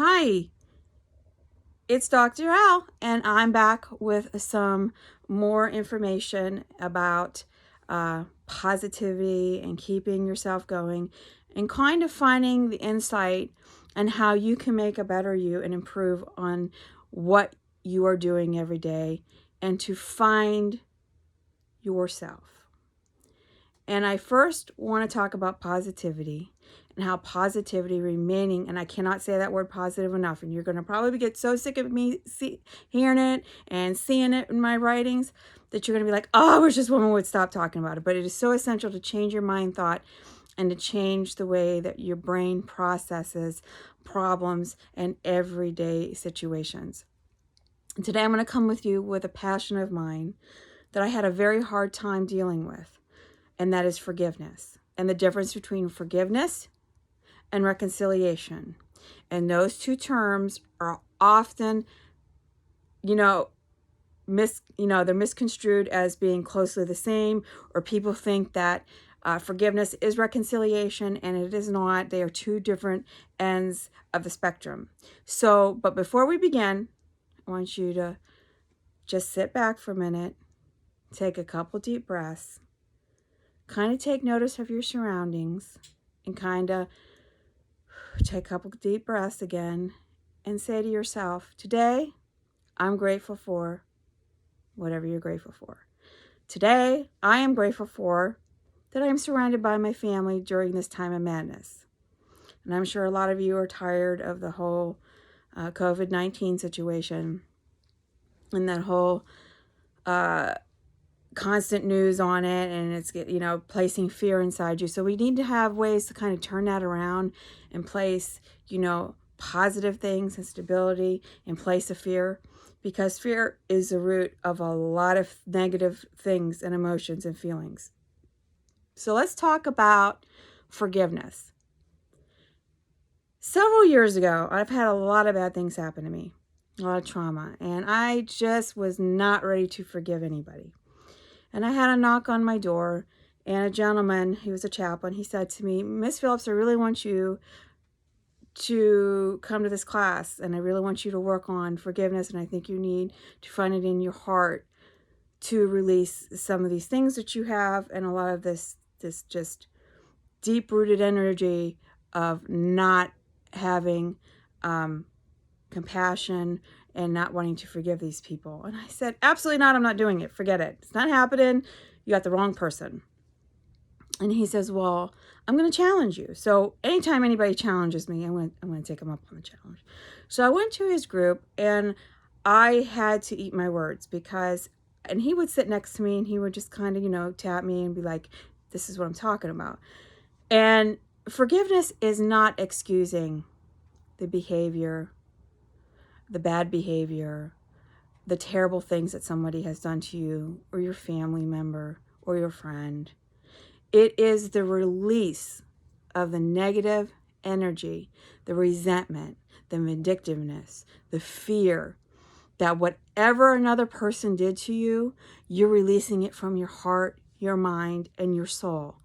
Hi, it's Dr. Al, and I'm back with some more information about positivity and keeping yourself going and kind of finding the insight and how you can make a better you and improve on what you are doing every day and to find yourself. And I first want to talk about positivity and how positivity remaining, and I cannot say that word positive enough, and you're going to probably get so sick of me hearing it and seeing it in my writings that you're going to be like, oh, I wish this woman would stop talking about it. But it is so essential to change your mind thought and to change the way that your brain processes problems and everyday situations. And today I'm going to come with you with a passion of mine that I had a very hard time dealing with, and that is forgiveness and the difference between forgiveness and reconciliation. And those two terms are often, they're misconstrued as being closely the same, or people think that forgiveness is reconciliation, and it is not. They are two different ends of the spectrum. But before we begin, I want you to just sit back for a minute, take a couple deep breaths, kind of take notice of your surroundings, and kind of take a couple deep breaths again and say to yourself, today I'm grateful for whatever you're grateful for. Today I am grateful for that I am surrounded by my family during this time of madness. And I'm sure a lot of you are tired of the whole COVID-19 situation and that whole constant news on it, and it's placing fear inside you. So we need to have ways to kind of turn that around and place positive things and stability in place of fear, because fear is the root of a lot of negative things and emotions and feelings. So let's talk about forgiveness. Several years ago, I've had a lot of bad things happen to me, a lot of trauma, and I just was not ready to forgive anybody. And I had a knock on my door, and a gentleman, he was a chaplain, he said to me, Miss Phillips, I really want you to come to this class, and I really want you to work on forgiveness, and I think you need to find it in your heart to release some of these things that you have, and a lot of this just deep-rooted energy of not having compassion and not wanting to forgive these people. And I said, absolutely not. I'm not doing it. Forget it. It's not happening. You got the wrong person. And he says, well, I'm going to challenge you. So anytime anybody challenges me, I'm going to take them up on the challenge. So I went to his group, and I had to eat my words and he would sit next to me, and he would just kind of, tap me and be like, this is what I'm talking about. And forgiveness is not excusing the behavior, the bad behavior, the terrible things that somebody has done to you or your family member or your friend. It is the release of the negative energy, the resentment, the vindictiveness, the fear that whatever another person did to you, you're releasing it from your heart, your mind, and your soul.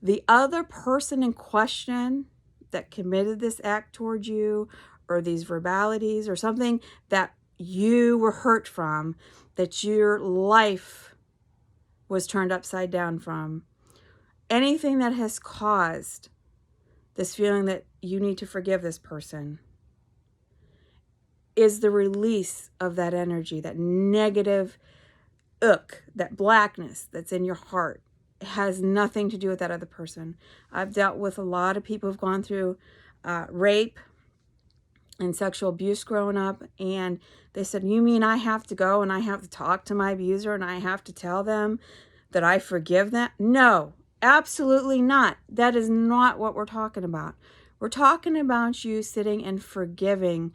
The other person in question that committed this act towards you, or these verbalities, or something that you were hurt from, that your life was turned upside down from, anything that has caused this feeling that you need to forgive this person, is the release of that energy, that negative that blackness that's in your heart. It has nothing to do with that other person. I've dealt with a lot of people who've gone through rape and sexual abuse growing up, and they said, you mean I have to go and I have to talk to my abuser and I have to tell them that I forgive them? No, absolutely not. That is not what we're talking about. We're talking about you sitting and forgiving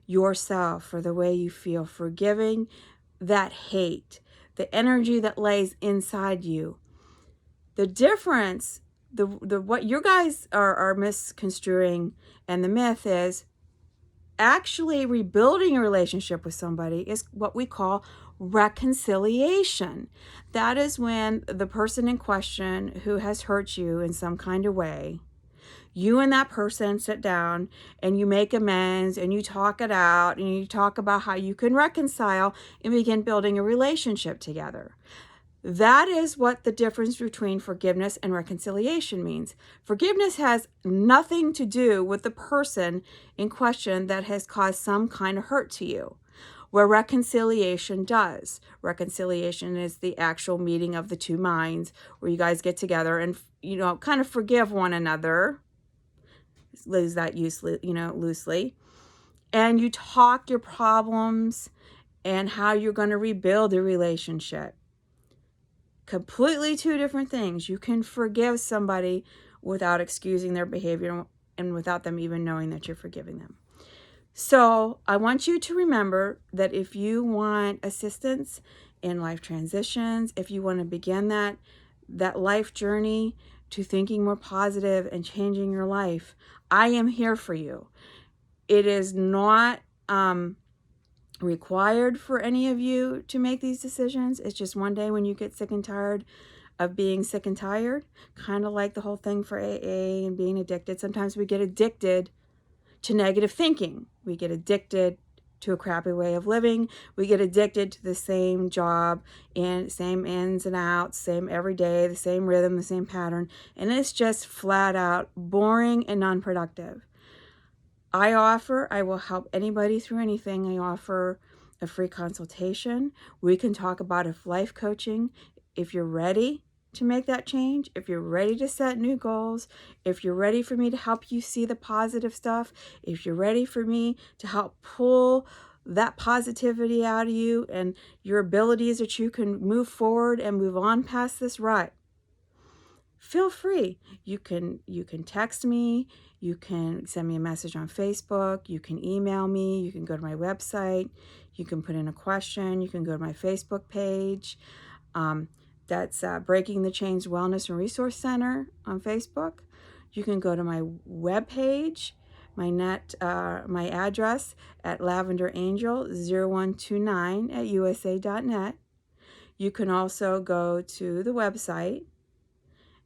yourself for the way you feel, forgiving that hate, the energy that lays inside you. The difference, what you guys are misconstruing, and the myth is actually rebuilding a relationship with somebody is what we call reconciliation. That is when the person in question who has hurt you in some kind of way, You and that person sit down and you make amends and you talk it out and you talk about how you can reconcile and begin building a relationship together. That is what the difference between forgiveness and reconciliation means. Forgiveness has nothing to do with the person in question that has caused some kind of hurt to you, where reconciliation does. Reconciliation is the actual meeting of the two minds where you guys get together and, kind of forgive one another. Use that loosely. And you talk your problems and how you're going to rebuild a relationship. Completely two different things. You can forgive somebody without excusing their behavior and without them even knowing that you're forgiving them. So I want you to remember that if you want assistance in life transitions, if you want to begin that life journey to thinking more positive and changing your life, I am here for you. It is not required for any of you to make these decisions. It's just one day when you get sick and tired of being sick and tired, kind of like the whole thing for AA and being addicted. Sometimes we get addicted to negative thinking. We get addicted to a crappy way of living. We get addicted to the same job and same ins and outs, same every day, the same rhythm, the same pattern. And it's just flat out boring and non-productive. I will help anybody through anything. I offer a free consultation. We can talk about life coaching. If you're ready to make that change, if you're ready to set new goals, if you're ready for me to help you see the positive stuff, if you're ready for me to help pull that positivity out of you and your abilities that you can move forward and move on past this rut, feel free. You can text me, you can send me a message on Facebook, you can email me, you can go to my website, you can put in a question, you can go to my Facebook page. That's Breaking the Chains Wellness and Resource Center on Facebook. You can go to my webpage, my address at lavenderangel0129@usa.net. You can also go to the website,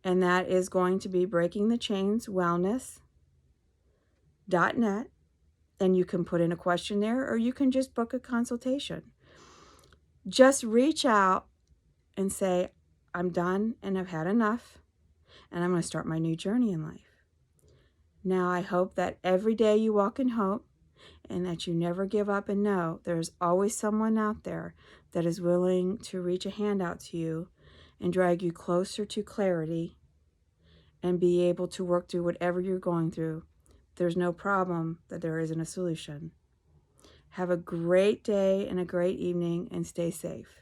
and that is going to be breakingthechainswellness.net. And you can put in a question there, or you can just book a consultation. Just reach out and say, I'm done and I've had enough, and I'm going to start my new journey in life. Now, I hope that every day you walk in hope and that you never give up and know there's always someone out there that is willing to reach a hand out to you and drag you closer to clarity and be able to work through whatever you're going through. There's no problem that there isn't a solution. Have a great day and a great evening, and stay safe.